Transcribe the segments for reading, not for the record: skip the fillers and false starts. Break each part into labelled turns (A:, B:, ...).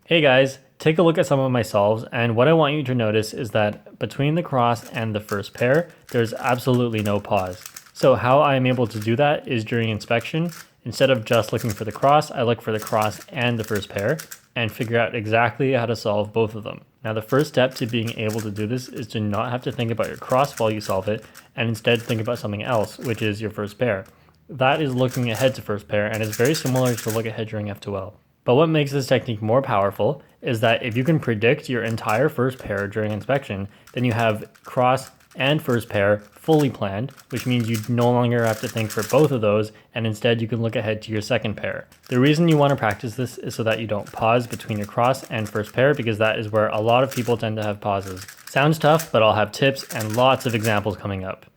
A: Hey guys, take a look at some of my solves, and what I want you to notice is that between the cross and the first pair, there's absolutely no pause. So how I am able to do that is during inspection, instead of just looking for the cross, I look for the cross and the first pair and figure out exactly how to solve both of them. Now the first step to being able to do this is to not have to think about your cross while you solve it, and instead think about something else, which is your first pair. That is looking ahead to first pair, and is very similar to look ahead during F2L. But what makes this technique more powerful is that if you can predict your entire first pair during inspection, then you have cross and first pair fully planned, which means you no longer have to think for both of those, and instead you can look ahead to your second pair. The reason you want to practice this is so that you don't pause between your cross and first pair, because that is where a lot of people tend to have pauses. Sounds tough, but I'll have tips and lots of examples coming up.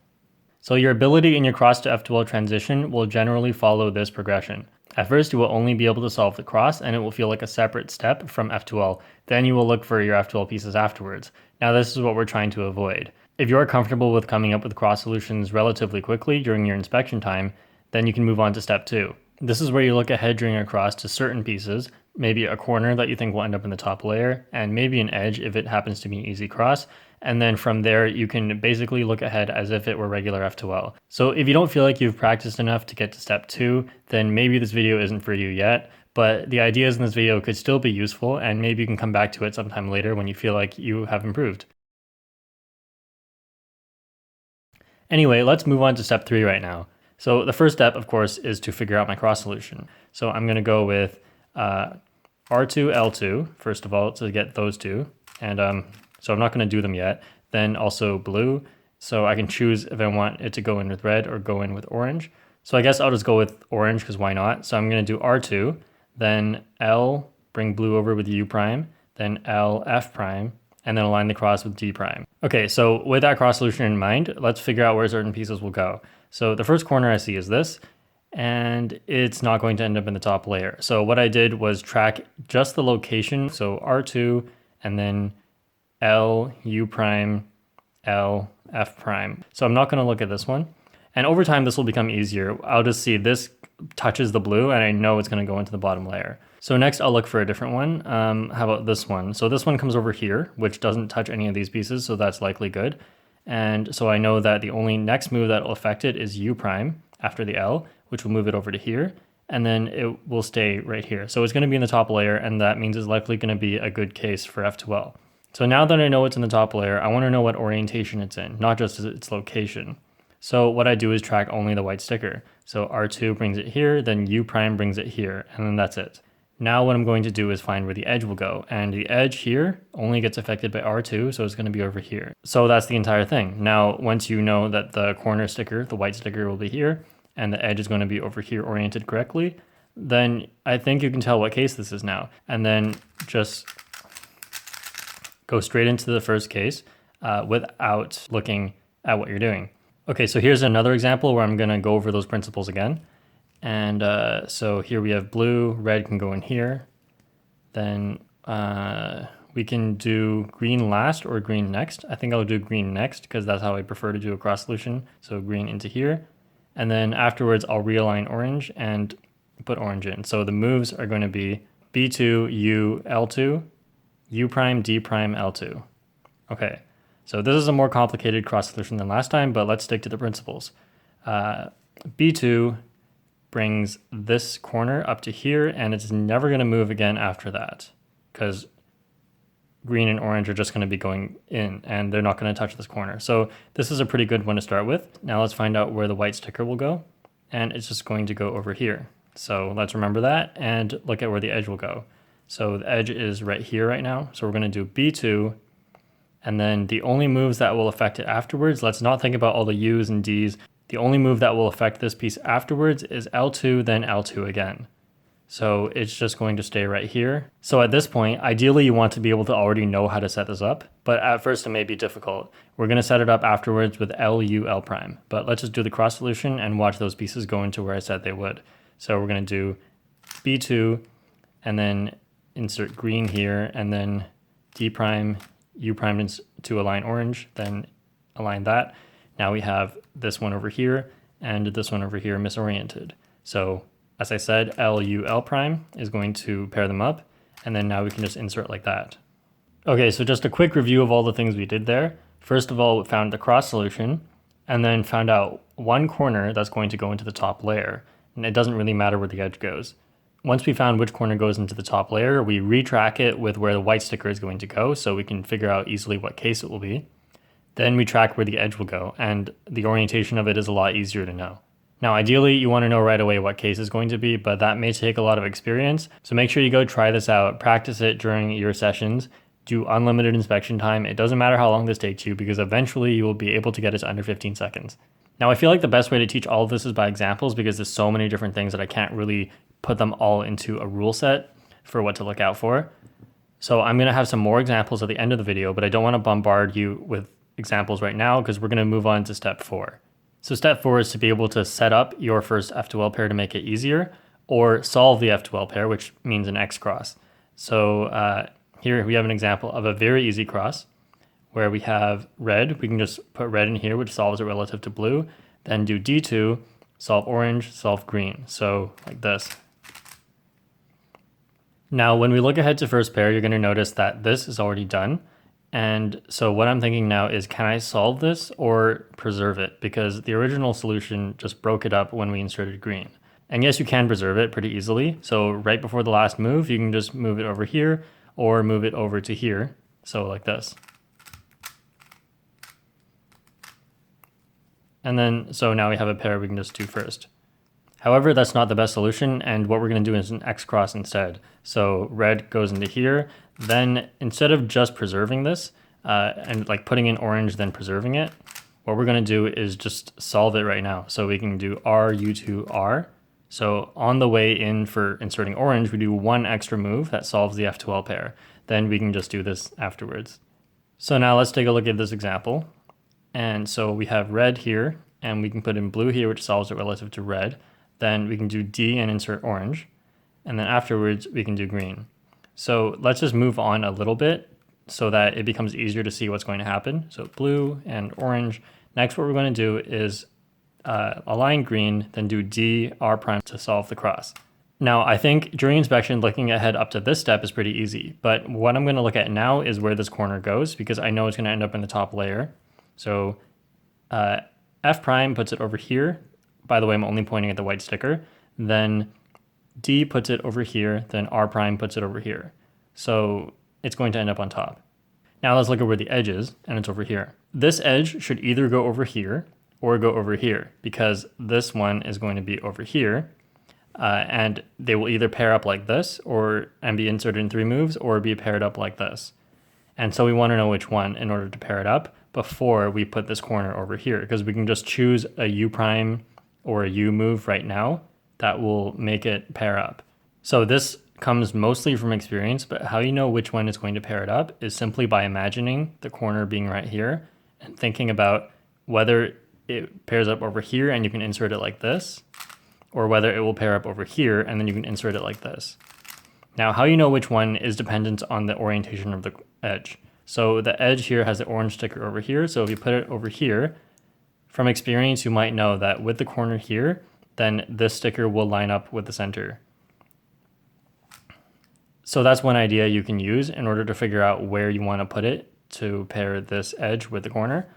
A: So your ability in your cross to F2L transition will generally follow this progression. At first, you will only be able to solve the cross, and it will feel like a separate step from F2L. Then you will look for your F2L pieces afterwards. Now this is what we're trying to avoid. If you are comfortable with coming up with cross solutions relatively quickly during your inspection time, then you can move on to step 2. This is where you look ahead during your cross to certain pieces, maybe a corner that you think will end up in the top layer, and maybe an edge if it happens to be an easy cross. And then from there, you can basically look ahead as if it were regular F2L. So if you don't feel like you've practiced enough to get to step 2, then maybe this video isn't for you yet. But the ideas in this video could still be useful, and maybe you can come back to it sometime later when you feel like you have improved. Anyway, let's move on to step 3 right now. So the first step, of course, is to figure out my cross solution. So I'm going to go with R2, L2, first of all, to get those two. And so I'm not going to do them yet. Then also blue. So I can choose if I want it to go in with red or go in with orange. So I guess I'll just go with orange because why not? So I'm going to do R2, then L, bring blue over with U prime, then L, F prime, and then align the cross with D prime. Okay, so with that cross solution in mind, let's figure out where certain pieces will go. So the first corner I see is this, and it's not going to end up in the top layer. So what I did was track just the location. So R2 and then L, U prime, L, F prime. So I'm not going to look at this one. And over time, this will become easier. I'll just see this touches the blue and I know it's going to go into the bottom layer. So next I'll look for a different one. How about this one? So this one comes over here, which doesn't touch any of these pieces. So that's likely good. And so I know that the only next move that will affect it is U prime after the L, which will move it over to here. And then it will stay right here. So it's going to be in the top layer, and that means it's likely going to be a good case for F2L. So now that I know it's in the top layer, I want to know what orientation it's in, not just its location. So what I do is track only the white sticker. So R2 brings it here, then U prime brings it here, and then that's it. Now what I'm going to do is find where the edge will go, and the edge here only gets affected by R2, so it's going to be over here. So that's the entire thing. Now, once you know that the corner sticker, the white sticker will be here, and the edge is going to be over here oriented correctly, then I think you can tell what case this is now. And then just go straight into the first case without looking at what you're doing. Okay, so here's another example where I'm going to go over those principles again. And so here we have blue, red can go in here. Then we can do green last or green next. I think I'll do green next because that's how I prefer to do a cross solution. So green into here. And then afterwards, I'll realign orange and put orange in. So the moves are going to be B2, U, L2, U prime, D prime, L2. Okay, so this is a more complicated cross solution than last time, but let's stick to the principles. B2 brings this corner up to here, and it's never going to move again after that because green and orange are just going to be going in and they're not going to touch this corner. So this is a pretty good one to start with. Now let's find out where the white sticker will go, and it's just going to go over here. So let's remember that and look at where the edge will go. So the edge is right here right now. So we're going to do B2, and then the only moves that will affect it afterwards, let's not think about all the U's and D's. The only move that will affect this piece afterwards is L2, then L2 again. So it's just going to stay right here. So at this point, ideally you want to be able to already know how to set this up, but at first it may be difficult. We're going to set it up afterwards with L, U, L prime, but let's just do the cross solution and watch those pieces go into where I said they would. So we're going to do B2 and then insert green here, and then D prime, U prime to align orange, then align that. Now we have this one over here and this one over here misoriented. So as I said, L, U, L prime is going to pair them up, and then now we can just insert like that. Okay, so just a quick review of all the things we did there. First of all, we found the cross solution, and then found out one corner that's going to go into the top layer, and it doesn't really matter where the edge goes. Once we found which corner goes into the top layer, we retrack it with where the white sticker is going to go, so we can figure out easily what case it will be. Then we track where the edge will go, and the orientation of it is a lot easier to know. Now, ideally, you want to know right away what case is going to be, but that may take a lot of experience, so make sure you go try this out, practice it during your sessions, do unlimited inspection time. It doesn't matter how long this takes you, because eventually you will be able to get it to under 15 seconds. Now, I feel like the best way to teach all of this is by examples, because there's so many different things that I can't really put them all into a rule set for what to look out for. So I'm going to have some more examples at the end of the video, but I don't want to bombard you with examples right now because we're going to move on to step 4. So step 4 is to be able to set up your first F2L pair to make it easier, or solve the F2L pair, which means an X cross. So here we have an example of a very easy cross where we have red. We can just put red in here, which solves it relative to blue. Then do D2, solve orange, solve green. So like this. Now, when we look ahead to first pair, you're going to notice that this is already done. And so what I'm thinking now is, can I solve this or preserve it? Because the original solution just broke it up when we inserted green. And yes, you can preserve it pretty easily. So right before the last move, you can just move it over here or move it over to here. So like this. And then, so now we have a pair we can just do first. However, that's not the best solution, and what we're going to do is an X cross instead. So red goes into here, then instead of just preserving this, and like putting in orange then preserving it, what we're going to do is just solve it right now. So we can do R, U2, R. So on the way in for inserting orange, we do one extra move that solves the F2L pair. Then we can just do this afterwards. So now let's take a look at this example. And so we have red here, and we can put in blue here, which solves it relative to red. Then we can do D and insert orange. And then afterwards, we can do green. So let's just move on a little bit so that it becomes easier to see what's going to happen. So blue and orange. Next, what we're going to do is align green, then do D, R prime to solve the cross. Now, I think during inspection, looking ahead up to this step is pretty easy. But what I'm going to look at now is where this corner goes, because I know it's going to end up in the top layer. So F prime puts it over here. By the way, I'm only pointing at the white sticker. Then D puts it over here, then R prime puts it over here. So it's going to end up on top. Now let's look at where the edge is, and it's over here. This edge should either go over here or go over here, because this one is going to be over here, and they will either pair up like this and be inserted in 3 moves, or be paired up like this. And so we want to know which one in order to pair it up before we put this corner over here, because we can just choose a U prime or a U move right now that will make it pair up. So this comes mostly from experience, but how you know which one is going to pair it up is simply by imagining the corner being right here and thinking about whether it pairs up over here and you can insert it like this, or whether it will pair up over here and then you can insert it like this. Now, how you know which one is dependent on the orientation of the edge. So the edge here has the orange sticker over here, so if you put it over here, from experience, you might know that with the corner here, then this sticker will line up with the center. So that's one idea you can use in order to figure out where you want to put it to pair this edge with the corner.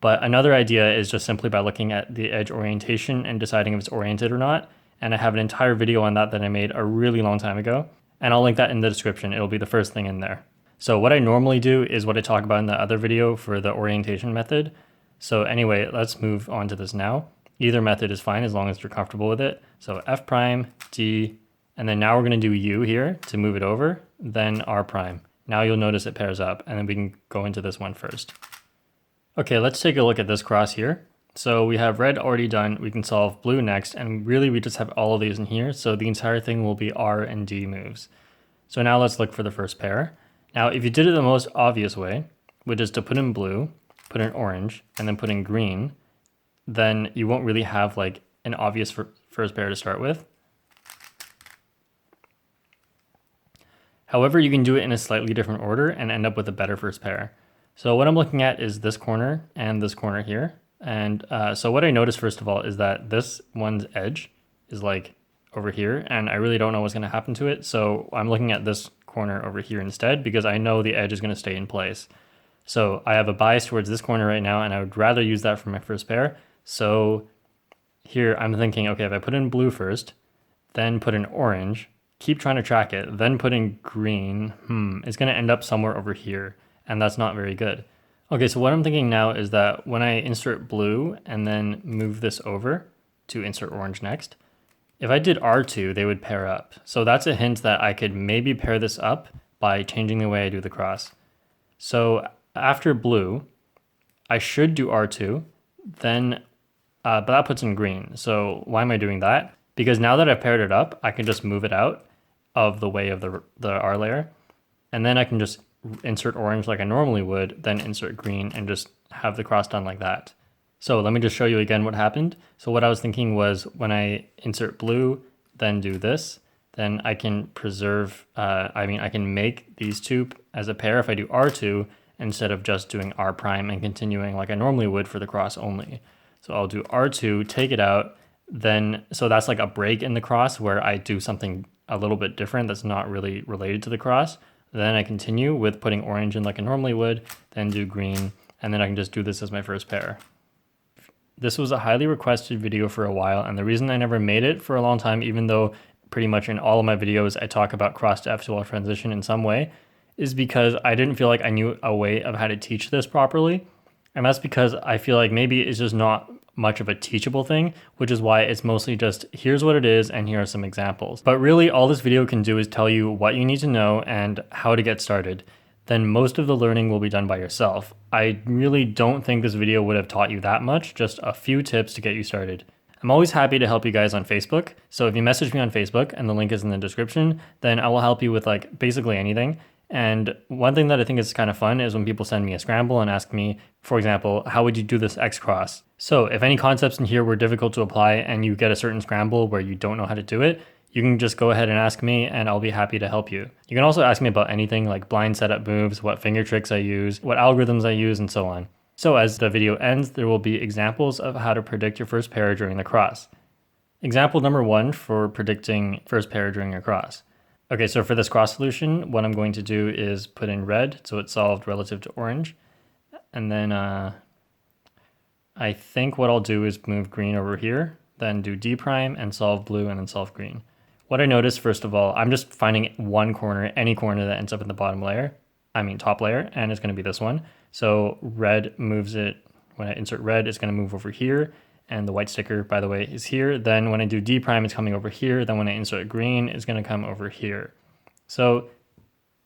A: But another idea is just simply by looking at the edge orientation and deciding if it's oriented or not. And I have an entire video on that I made a really long time ago. And I'll link that in the description. It'll be the first thing in there. So what I normally do is what I talk about in the other video for the orientation method. So anyway, let's move on to this now. Either method is fine as long as you're comfortable with it. So F prime, D, and then now we're going to do U here to move it over, then R prime. Now you'll notice it pairs up, and then we can go into this one first. Okay, let's take a look at this cross here. So we have red already done. We can solve blue next, and really we just have all of these in here. So the entire thing will be R and D moves. So now let's look for the first pair. Now, if you did it the most obvious way, which is to put in blue, put in orange, and then put in green, then you won't really have like an obvious first pair to start with. However, you can do it in a slightly different order and end up with a better first pair. So what I'm looking at is this corner and this corner here. And so what I noticed first of all is that this one's edge is like over here, and I really don't know what's going to happen to it. So I'm looking at this corner over here instead because I know the edge is going to stay in place. So I have a bias towards this corner right now, and I would rather use that for my first pair. So here I'm thinking, okay, if I put in blue first, then put in orange, keep trying to track it, then put in green, it's going to end up somewhere over here, and that's not very good. Okay, so what I'm thinking now is that when I insert blue and then move this over to insert orange next, if I did R2, they would pair up. So that's a hint that I could maybe pair this up by changing the way I do the cross. So after blue, I should do R2, then, but that puts in green. So why am I doing that? Because now that I've paired it up, I can just move it out of the way of the R layer, and then I can just insert orange like I normally would, then insert green and just have the cross done like that. So let me just show you again what happened. So what I was thinking was when I insert blue, then do this, then I can preserve, I can make these two as a pair if I do R2 instead of just doing R prime and continuing like I normally would for the cross only. So I'll do R2, take it out, then, so that's like a break in the cross where I do something a little bit different that's not really related to the cross. Then I continue with putting orange in like I normally would, then do green, and then I can just do this as my first pair. This was a highly requested video for a while, and the reason I never made it for a long time, even though pretty much in all of my videos I talk about cross to F2L transition in some way, is because I didn't feel like I knew a way of how to teach this properly. And that's because I feel like maybe it's just not much of a teachable thing, which is why it's mostly just here's what it is and here are some examples. But really all this video can do is tell you what you need to know and how to get started. Then most of the learning will be done by yourself. I really don't think this video would have taught you that much, just a few tips to get you started. I'm always happy to help you guys on Facebook. So if you message me on Facebook, and the link is in the description, then I will help you with like basically anything. And one thing that I think is kind of fun is when people send me a scramble and ask me, for example, how would you do this X cross? So if any concepts in here were difficult to apply and you get a certain scramble where you don't know how to do it, you can just go ahead and ask me and I'll be happy to help you. You can also ask me about anything like blind setup moves, what finger tricks I use, what algorithms I use, and so on. So as the video ends, there will be examples of how to predict your first pair during the cross. Example number 1 for predicting first pair during a cross. Okay, so for this cross solution, what I'm going to do is put in red, so it's solved relative to orange. And then I think what I'll do is move green over here, then do D prime and solve blue and then solve green. What I noticed, first of all, I'm just finding one corner, any corner that ends up in the bottom layer, top layer, and it's going to be this one. So red moves it, when I insert red, it's going to move over here. And the white sticker, by the way, is here. Then when I do D prime, it's coming over here. Then when I insert green, it's going to come over here. So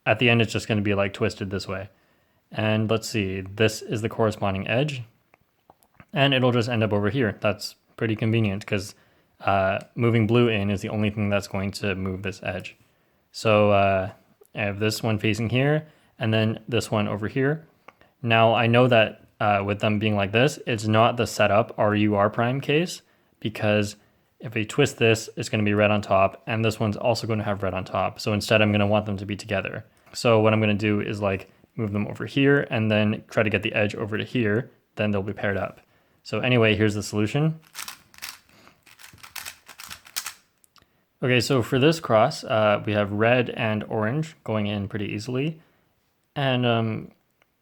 A: at the end, it's just going to be like twisted this way. And let's see, this is the corresponding edge. And it'll just end up over here. That's pretty convenient because moving blue in is the only thing that's going to move this edge. So I have this one facing here and then this one over here. Now I know that with them being like this, it's not the setup RUR prime case, because if we twist this, it's going to be red on top, and this one's also going to have red on top. So instead, I'm going to want them to be together. So what I'm going to do is like move them over here and then try to get the edge over to here, then they'll be paired up. So anyway, here's the solution. Okay, so for this cross, we have red and orange going in pretty easily. And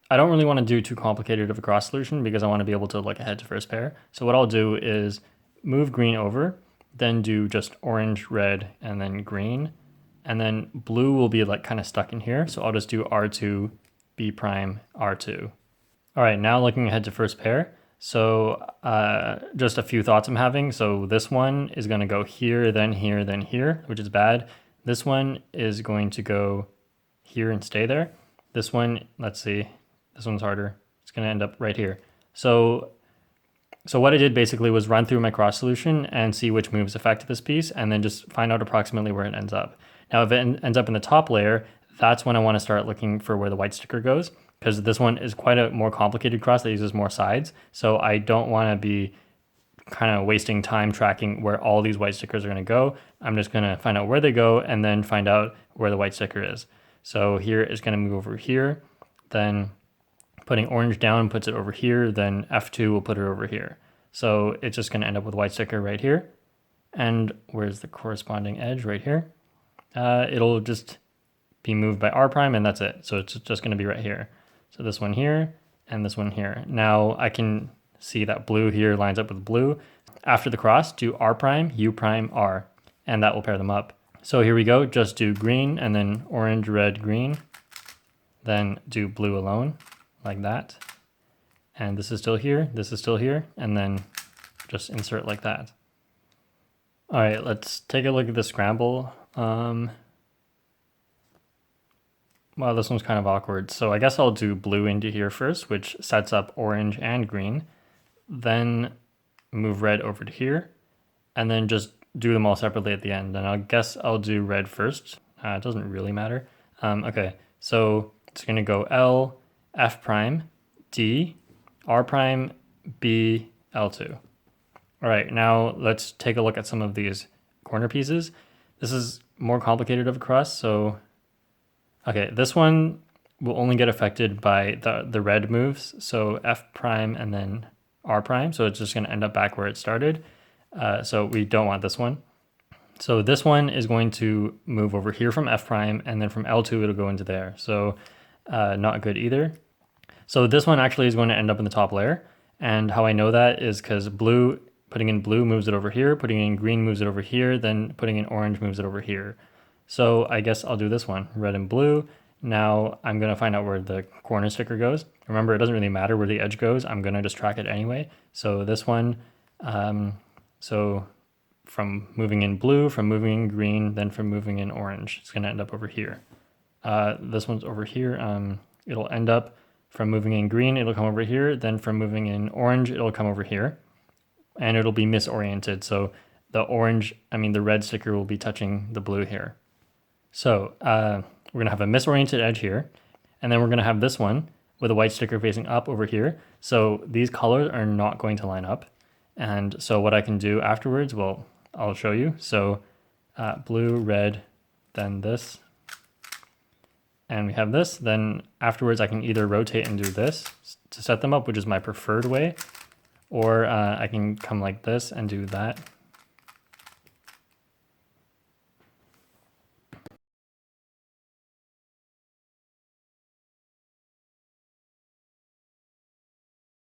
A: I don't really want to do too complicated of a cross solution because I want to be able to look ahead to first pair. So what I'll do is move green over, then do just orange, red, and then green. And then blue will be like kind of stuck in here. So I'll just do R2, B prime, R2. All right, now looking ahead to first pair. So just a few thoughts I'm having. So this one is going to go here, then here, then here, which is bad. This one is going to go here and stay there. This one, let's see. This one's harder. It's going to end up right here. So what I did basically was run through my cross solution and see which moves affect this piece and then just find out approximately where it ends up. Now, if it ends up in the top layer, that's when I want to start looking for where the white sticker goes, because this one is quite a more complicated cross that uses more sides. So I don't want to be kind of wasting time tracking where all these white stickers are going to go. I'm just going to find out where they go and then find out where the white sticker is. So here is going to move over here, then putting orange down puts it over here, then F2 will put it over here. So it's just going to end up with white sticker right here. And where's the corresponding edge? Right here. It'll just be moved by R prime, and that's it. So it's just going to be right here. So this one here and this one here. Now I can see that blue here lines up with blue. After the cross, do R prime, U prime, R, and that will pair them up. So here we go, just do green and then orange, red, green, then do blue alone, like that. And this is still here, this is still here, and then just insert like that. All right, let's take a look at the scramble. Wow, this one's kind of awkward. So I guess I'll do blue into here first, which sets up orange and green. Then move red over to here, and then just do them all separately at the end. And I guess I'll do red first. It doesn't really matter. Okay, so it's gonna go L, F prime, D, R prime, B, L2. All right, now let's take a look at some of these corner pieces. This is more complicated of a cross, so okay, this one will only get affected by the red moves, so F prime and then R prime, so it's just going to end up back where it started. So we don't want this one. So this one is going to move over here from F prime, and then from L2 it'll go into there. So not good either. So this one actually is going to end up in the top layer, and how I know that is because putting in blue moves it over here, putting in green moves it over here, then putting in orange moves it over here. So I guess I'll do this one, red and blue. Now I'm gonna find out where the corner sticker goes. Remember, it doesn't really matter where the edge goes. I'm gonna just track it anyway. So this one, so from moving in blue, from moving in green, then from moving in orange, it's gonna end up over here. This one's over here. It'll end up from moving in green, it'll come over here. Then from moving in orange, it'll come over here. And it'll be misoriented. So the red sticker will be touching the blue here. So we're gonna have a misoriented edge here, and then we're gonna have this one with a white sticker facing up over here. So these colors are not going to line up. And so what I can do afterwards, well, I'll show you. So blue, red, then this, and we have this. Then afterwards I can either rotate and do this to set them up, which is my preferred way, or I can come like this and do that